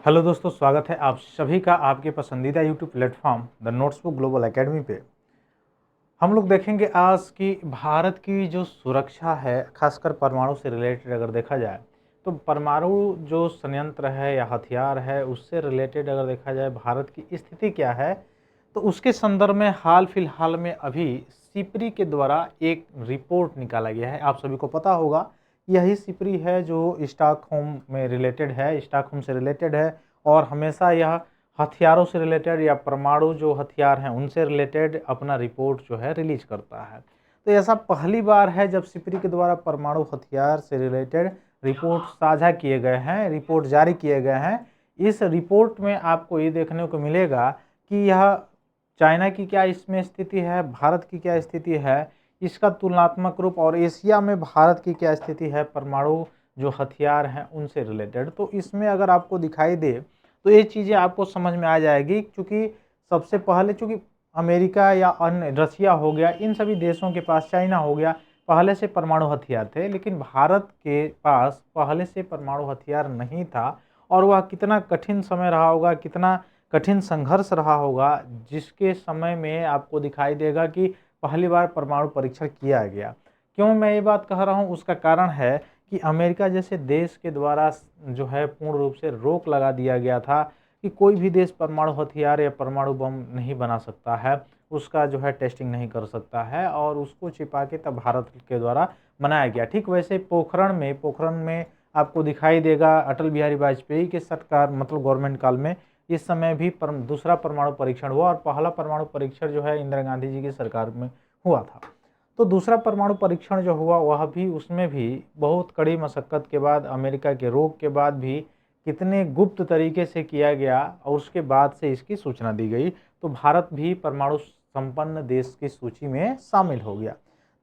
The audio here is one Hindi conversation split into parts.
हेलो दोस्तों, स्वागत है आप सभी का आपके पसंदीदा YouTube platform the notebook global academy पे। हम लोग देखेंगे आज की भारत की जो सुरक्षा है, खासकर परमाणु से रिलेटेड अगर देखा जाए तो परमाणु जो संयंत्र है या हथियार है उससे रिलेटेड अगर देखा जाए भारत की स्थिति क्या है, तो उसके संदर्भ में हाल फिलहाल में अभी सिप्री के द्वारा एक रिपोर्ट निकाला गया है। आप सभी को पता होगा, यही सिप्री है जो स्टॉकहोम में रिलेटेड है, स्टॉकहोम से रिलेटेड है और हमेशा यह हथियारों से रिलेटेड या परमाणु जो हथियार हैं उनसे रिलेटेड अपना रिपोर्ट जो है रिलीज करता है। तो ऐसा पहली बार है जब सिप्री के द्वारा परमाणु हथियार से रिलेटेड रिपोर्ट साझा किए गए हैं, रिपोर्ट जारी किए गए हैं। इस रिपोर्ट में आपको ये देखने को मिलेगा कि यह चाइना की क्या इसमें स्थिति है, भारत की क्या स्थिति है, इसका तुलनात्मक रूप और एशिया में भारत की क्या स्थिति है परमाणु जो हथियार हैं उनसे रिलेटेड। तो इसमें अगर आपको दिखाई दे तो ये चीज़ें आपको समझ में आ जाएगी, क्योंकि सबसे पहले चूँकि अमेरिका या अन्य रसिया हो गया, इन सभी देशों के पास, चाइना हो गया, पहले से परमाणु हथियार थे, लेकिन भारत के पास पहले से परमाणु हथियार नहीं था। और वह कितना कठिन समय रहा होगा, कितना कठिन संघर्ष रहा होगा, जिसके समय में आपको दिखाई देगा कि पहली बार परमाणु परीक्षण किया गया। क्यों मैं ये बात कह रहा हूँ, उसका कारण है कि अमेरिका जैसे देश के द्वारा जो है पूर्ण रूप से रोक लगा दिया गया था कि कोई भी देश परमाणु हथियार या परमाणु बम नहीं बना सकता है, उसका जो है टेस्टिंग नहीं कर सकता है, और उसको छिपा के तब भारत के द्वारा बनाया गया। ठीक वैसे पोखरण में आपको दिखाई देगा अटल बिहारी वाजपेयी के सरकार मतलब गवर्नमेंट काल में इस समय भी दूसरा परमाणु परीक्षण हुआ, और पहला परमाणु परीक्षण जो है इंदिरा गांधी जी की सरकार में हुआ था। तो दूसरा परमाणु परीक्षण जो हुआ वह भी, उसमें भी बहुत कड़ी मशक्कत के बाद, अमेरिका के रोक के बाद भी कितने गुप्त तरीके से किया गया और उसके बाद से इसकी सूचना दी गई, तो भारत भी परमाणु संपन्न देश की सूची में शामिल हो गया।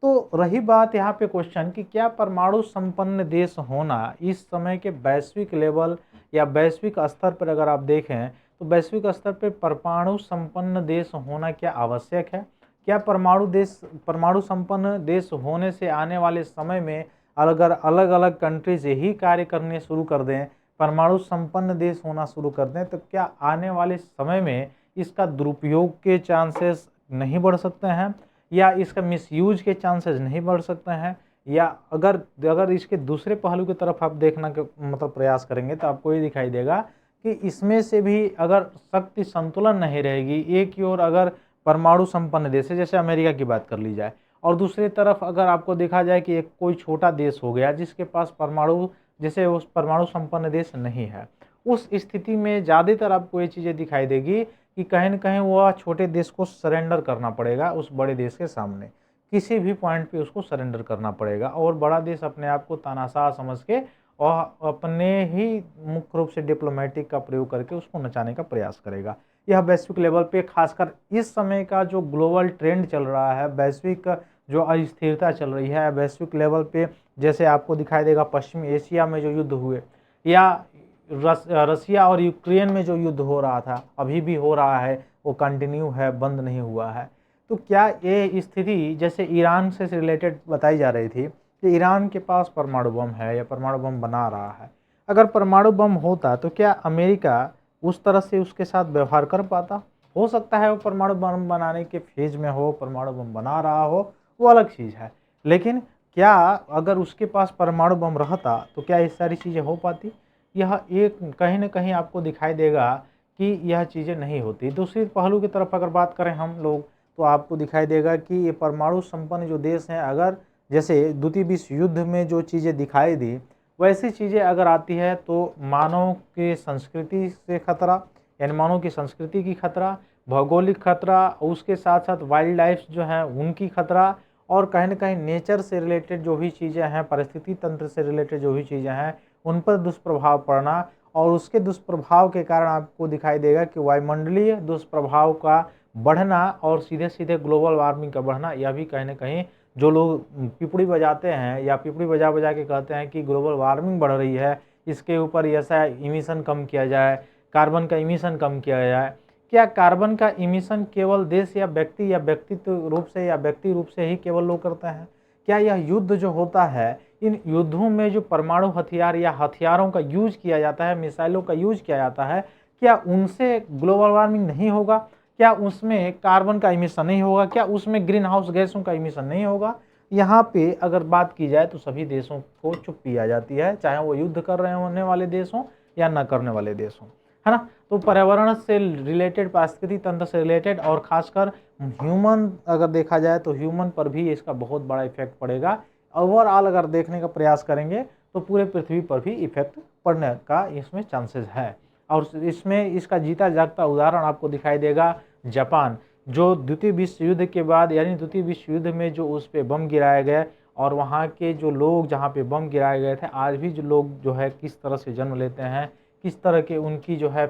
तो रही बात यहाँ पे क्वेश्चन कि क्या परमाणु संपन्न देश होना इस समय के वैश्विक लेवल या वैश्विक स्तर पर अगर आप देखें तो वैश्विक स्तर पर परमाणु संपन्न देश होना क्या आवश्यक है? क्या परमाणु संपन्न देश होने से आने वाले समय में अगर अलग अलग कंट्रीज यही कार्य करने शुरू कर दें, परमाणु संपन्न देश होना शुरू कर दें, तो क्या आने वाले समय में इसका दुरुपयोग के चांसेस नहीं बढ़ सकते हैं, या इसका मिसयूज के चांसेस नहीं बढ़ सकते हैं? या अगर अगर इसके दूसरे पहलू की तरफ आप देखना के मतलब प्रयास करेंगे तो आपको ये दिखाई देगा कि इसमें से भी अगर शक्ति संतुलन नहीं रहेगी, एक की ओर अगर परमाणु संपन्न देश है जैसे अमेरिका की बात कर ली जाए, और दूसरी तरफ अगर आपको देखा जाए कि एक कोई छोटा देश हो गया जिसके पास परमाणु, जैसे उस परमाणु संपन्न देश नहीं है, उस स्थिति में ज़्यादातर आपको ये चीज़ें दिखाई देगी कि कहीं न कहीं वह छोटे देश को सरेंडर करना पड़ेगा उस बड़े देश के सामने, किसी भी पॉइंट पे उसको सरेंडर करना पड़ेगा, और बड़ा देश अपने आप को तानाशाह समझ के और अपने ही मुख्य रूप से डिप्लोमेटिक का प्रयोग करके उसको नचाने का प्रयास करेगा। यह वैश्विक लेवल पे, खासकर इस समय का जो ग्लोबल ट्रेंड चल रहा है, वैश्विक जो अस्थिरता चल रही है वैश्विक लेवल पे, जैसे आपको दिखाई देगा पश्चिमी एशिया में जो युद्ध हुए, या रसिया और यूक्रेन में जो युद्ध हो रहा था, अभी भी हो रहा है, वो कंटिन्यू है, बंद नहीं हुआ है। तो क्या ये स्थिति जैसे ईरान से रिलेटेड बताई जा रही थी कि ईरान के पास परमाणु बम है या परमाणु बम बना रहा है, अगर परमाणु बम होता तो क्या अमेरिका उस तरह से उसके साथ व्यवहार कर पाता? हो सकता है वो परमाणु बम बनाने के फेज में हो, परमाणु बम बना रहा हो, वो अलग चीज़ है, लेकिन क्या अगर उसके पास परमाणु बम रहता तो क्या ये सारी चीज़ें हो पाती? यह एक कहीं न कहीं आपको दिखाई देगा कि यह चीज़ें नहीं होती। दूसरी पहलू की तरफ अगर बात करें हम लोग, तो आपको दिखाई देगा कि ये परमाणु संपन्न जो देश हैं, अगर जैसे द्वितीय विश्व युद्ध में जो चीज़ें दिखाई दी, वैसी चीज़ें अगर आती है तो मानव की संस्कृति से खतरा, यानी मानव की संस्कृति की खतरा, भौगोलिक खतरा, उसके साथ-साथ वाइल्ड लाइफ जो है उनकी खतरा, और कहीं न कहीं नेचर से रिलेटेड जो भी चीज़ें हैं, परिस्थिति तंत्र से रिलेटेड जो भी चीज़ें हैं, उन पर दुष्प्रभाव पड़ना, और उसके दुष्प्रभाव के कारण आपको दिखाई देगा कि वायुमंडलीय दुष्प्रभाव का बढ़ना और सीधे-सीधे ग्लोबल वार्मिंग का बढ़ना, यह भी कहीं न कहीं जो लोग पिपड़ी बजाते हैं या पिपड़ी बजा-बजा के कहते हैं कि ग्लोबल वार्मिंग बढ़ रही है, इसके ऊपर ऐसा इमिशन कम किया जाए, कार्बन का इमिशन कम किया जाए। क्या कार्बन का इमिशन केवल देश या व्यक्तित्व रूप से या व्यक्ति रूप से ही केवल लोग करते हैं? क्या यह युद्ध जो होता है, इन युद्धों में जो परमाणु हथियार या हथियारों का यूज किया जाता है, मिसाइलों का यूज किया जाता है, क्या उनसे ग्लोबल वार्मिंग नहीं होगा? क्या उसमें कार्बन का इमिशन नहीं होगा? क्या उसमें ग्रीन हाउस गैसों का इमिशन नहीं होगा? यहाँ पे अगर बात की जाए तो सभी देशों को चुप्पी आ जाती है, चाहे वो युद्ध कर रहे होने वाले देश हों या न करने वाले देश हों, है ना। तो पर्यावरण से रिलेटेड, पारिस्थितिकी तंत्र से रिलेटेड और खासकर ह्यूमन अगर देखा जाए तो ह्यूमन पर भी इसका बहुत बड़ा इफेक्ट पड़ेगा। ओवरऑल अगर देखने का प्रयास करेंगे तो पूरे पृथ्वी पर भी इफेक्ट पड़ने का इसमें चांसेस है। और इसमें इसका जीता जागता उदाहरण आपको दिखाई देगा जापान, जो द्वितीय विश्व युद्ध के बाद यानी द्वितीय विश्व युद्ध में जो उस पर बम गिराए गए और वहाँ के जो लोग जहाँ पे बम गिराए गए थे, आज भी जो लोग जो है किस तरह से जन्म लेते हैं, किस तरह के उनकी जो है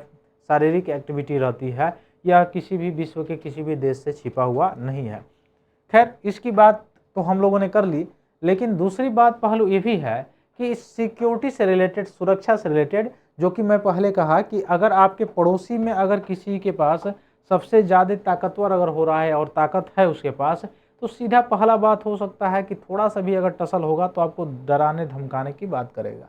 शारीरिक एक्टिविटी रहती है, या किसी भी विश्व के किसी भी देश से छिपा हुआ नहीं है। खैर, इसकी बात तो हम लोगों ने कर ली, लेकिन दूसरी बात पहलू ये भी है कि इस सिक्योरिटी से रिलेटेड, सुरक्षा से रिलेटेड, जो कि मैं पहले कहा कि अगर आपके पड़ोसी में अगर किसी के पास सबसे ज़्यादा ताकतवर अगर हो रहा है और ताकत है उसके पास, तो सीधा पहला बात हो सकता है कि थोड़ा सा भी अगर टसल होगा तो आपको डराने धमकाने की बात करेगा।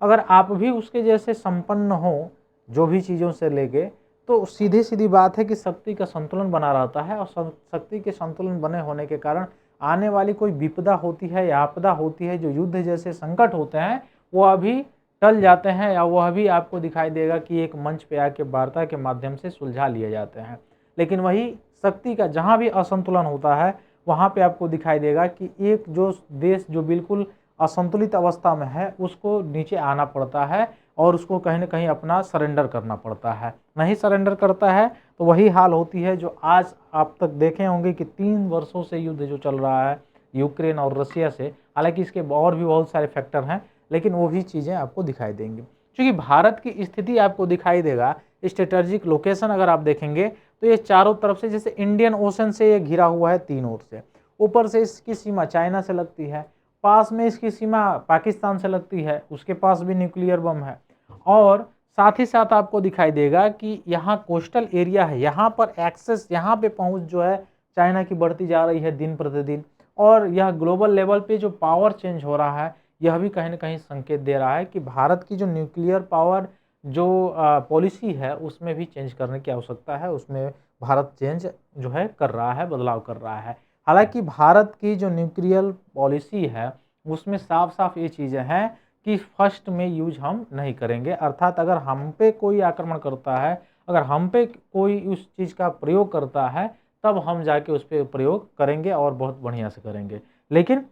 अगर आप भी उसके जैसे संपन्न हो जो भी चीज़ों से लेके, तो सीधी सीधी बात है कि शक्ति का संतुलन बना रहता है, और शक्ति के संतुलन बने होने के कारण आने वाली कोई विपदा होती है या आपदा होती है, जो युद्ध जैसे संकट होते हैं, वो अभी टल जाते हैं, या वह भी आपको दिखाई देगा कि एक मंच पे आके वार्ता के माध्यम से सुलझा लिए जाते हैं। लेकिन वही शक्ति का जहाँ भी असंतुलन होता है, वहाँ पे आपको दिखाई देगा कि एक जो देश जो बिल्कुल असंतुलित अवस्था में है, उसको नीचे आना पड़ता है और उसको कहीं ना कहीं अपना सरेंडर करना पड़ता है। नहीं सरेंडर करता है तो वही हाल होती है जो आज आप तक देखे होंगे कि 3 वर्षों से युद्ध जो चल रहा है यूक्रेन और रसिया से। हालांकि इसके और भी बहुत सारे फैक्टर हैं, लेकिन वो भी चीज़ें आपको दिखाई देंगी। क्योंकि भारत की स्थिति आपको दिखाई देगा, स्ट्रेटेजिक लोकेशन अगर आप देखेंगे तो ये चारों तरफ से, जैसे इंडियन ओशन से ये घिरा हुआ है तीन ओर से। ऊपर से इसकी सीमा चाइना से लगती है, पास में इसकी सीमा पाकिस्तान से लगती है, उसके पास भी न्यूक्लियर बम है। और साथ ही साथ आपको दिखाई देगा कि यहाँ कोस्टल एरिया है, यहाँ पर एक्सेस, यहाँ पे पहुँच जो है चाइना की बढ़ती जा रही है दिन प्रतिदिन। और यह ग्लोबल लेवल पे जो पावर चेंज हो रहा है, यह भी कहीं ना कहीं संकेत दे रहा है कि भारत की जो न्यूक्लियर पावर जो पॉलिसी है उसमें भी चेंज करने की आवश्यकता है। उसमें भारत चेंज जो है कर रहा है, बदलाव कर रहा है। हालांकि भारत की जो न्यूक्लियर पॉलिसी है उसमें साफ साफ ये चीज़ें हैं कि फर्स्ट में यूज हम नहीं करेंगे, अर्थात अगर हम पे कोई आक्रमण करता है, अगर हम पे कोई उस चीज़ का प्रयोग करता है, तब हम जाके उस पर प्रयोग करेंगे और बहुत बढ़िया से करेंगे। लेकिन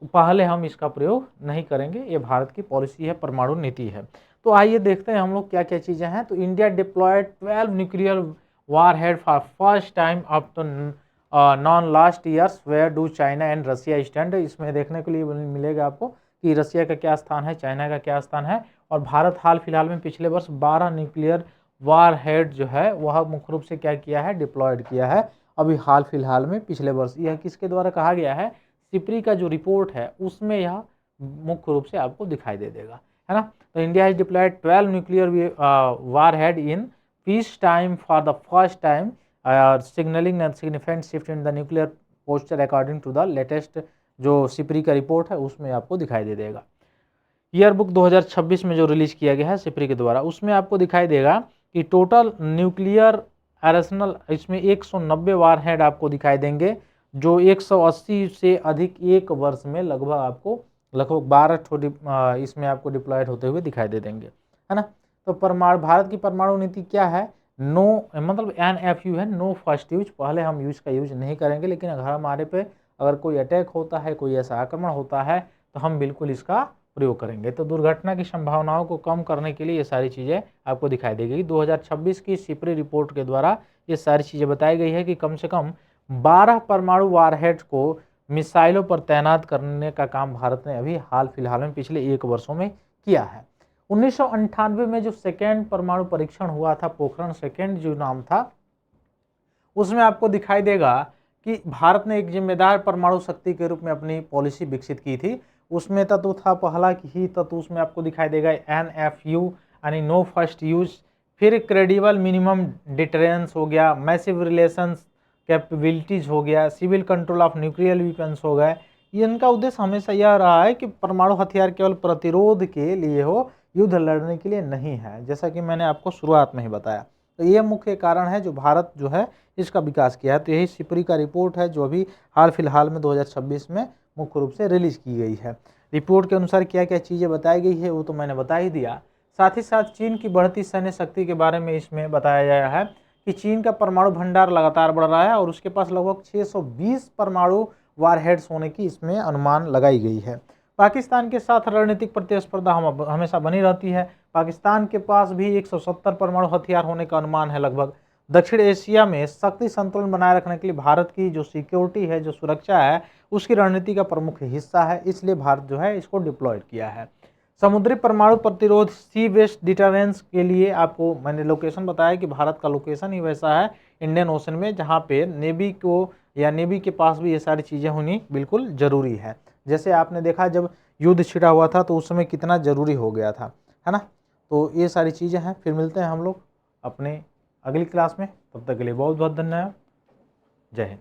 पहले हम इसका प्रयोग नहीं करेंगे, ये भारत की पॉलिसी है, परमाणु नीति है। तो आइए देखते हैं हम लोग क्या क्या चीज़ें हैं। तो India deployed 12 nuclear warhead for first time after non last years, where do China and Russia stand. इसमें देखने के लिए मिलेगा आपको कि रसिया का क्या स्थान है, चाइना का क्या स्थान है, और भारत हाल फिलहाल में पिछले वर्ष 12 न्यूक्लियर वार हेड जो है वह मुख्य रूप से क्या किया है, डिप्लॉयड किया है अभी हाल फिलहाल में पिछले वर्ष। यह किसके द्वारा कहा गया है, सिप्री का जो रिपोर्ट है उसमें यह मुख्य रूप से आपको दिखाई दे देगा, है ना। तो India has deployed 12 nuclear warhead in peace time for the first time, signalling and significant shift in the nuclear posture according to the latest जो सिप्री का रिपोर्ट है उसमें आपको दिखाई दे देगा। ईयर बुक 2026 में जो रिलीज किया गया है सिप्री के द्वारा, उसमें आपको दिखाई देगा कि टोटल न्यूक्लियर आर्सेनल इसमें 190 वार हेड आपको दिखाई देंगे, जो 180 से अधिक एक वर्ष में लगभग 12 इसमें आपको डिप्लॉयड होते हुए दिखाई दे देंगे, है ना। तो भारत की परमाणु नीति क्या है, नो मतलब NFU है, नो फर्स्ट यूज। पहले हम यूज का यूज नहीं करेंगे, लेकिन अगर हमारे पे अगर कोई अटैक होता है, कोई ऐसा आक्रमण होता है, तो हम बिल्कुल इसका प्रयोग करेंगे। तो दुर्घटना की संभावनाओं को कम करने के लिए ये सारी चीज़ें आपको दिखाई देगी। 2026 की सिप्री रिपोर्ट के द्वारा ये सारी चीज़ें बताई गई है कि कम से कम 12 परमाणु वारहेड को मिसाइलों पर तैनात करने का काम भारत ने अभी हाल फिलहाल में पिछले एक वर्षों में किया है। 1998 में जो सेकेंड परमाणु परीक्षण हुआ था, पोखरण सेकेंड जो नाम था, उसमें आपको दिखाई देगा कि भारत ने एक जिम्मेदार परमाणु शक्ति के रूप में अपनी पॉलिसी विकसित की थी। उसमें तत्व था, पहला ही तत्व उसमें आपको दिखाई देगा NFU यानी नो फर्स्ट यूज। फिर क्रेडिबल मिनिमम डिटरेंस हो गया, मैसिव रिलेशंस कैपेबिलिटीज हो गया, civil control of nuclear weapons हो गए, इनका उद्देश्य हमेशा यह रहा है कि परमाणु हथियार केवल प्रतिरोध के लिए हो, युद्ध लड़ने के लिए नहीं है, जैसा कि मैंने आपको शुरुआत में ही बताया। तो ये मुख्य कारण है जो भारत जो है इसका विकास किया है। तो यही सिपरी का रिपोर्ट है जो अभी हाल फिलहाल में 2026 में मुख्य रूप से रिलीज की गई है। रिपोर्ट के अनुसार क्या क्या चीज़ें बताई गई है वो तो मैंने बता ही दिया। साथ ही साथ चीन की बढ़ती सैन्य शक्ति के बारे में इसमें बताया गया है कि चीन का परमाणु भंडार लगातार बढ़ रहा है और उसके पास लगभग 620 परमाणु वारहेड्स होने की इसमें अनुमान लगाई गई है। पाकिस्तान के साथ रणनीतिक प्रतिस्पर्धा हमेशा बनी रहती है। पाकिस्तान के पास भी 170 परमाणु हथियार होने का अनुमान है लगभग। दक्षिण एशिया में शक्ति संतुलन बनाए रखने के लिए भारत की जो सिक्योरिटी है, जो सुरक्षा है, उसकी रणनीति का प्रमुख हिस्सा है, इसलिए भारत जो है इसको डिप्लॉयड किया है। समुद्री परमाणु प्रतिरोध सी वेस्ट डिटरेंस के लिए आपको मैंने लोकेशन बताया कि भारत का लोकेशन ही वैसा है इंडियन ओशन में, जहाँ पे नेवी को या नेवी के पास भी ये सारी चीज़ें होनी बिल्कुल ज़रूरी है। जैसे आपने देखा जब युद्ध छिड़ा हुआ था तो उस समय कितना ज़रूरी हो गया था, है ना। तो ये सारी चीज़ें हैं। फिर मिलते हैं हम लोग अपने अगली क्लास में, तब तक के लिए बहुत बहुत धन्यवाद। जय हिंद।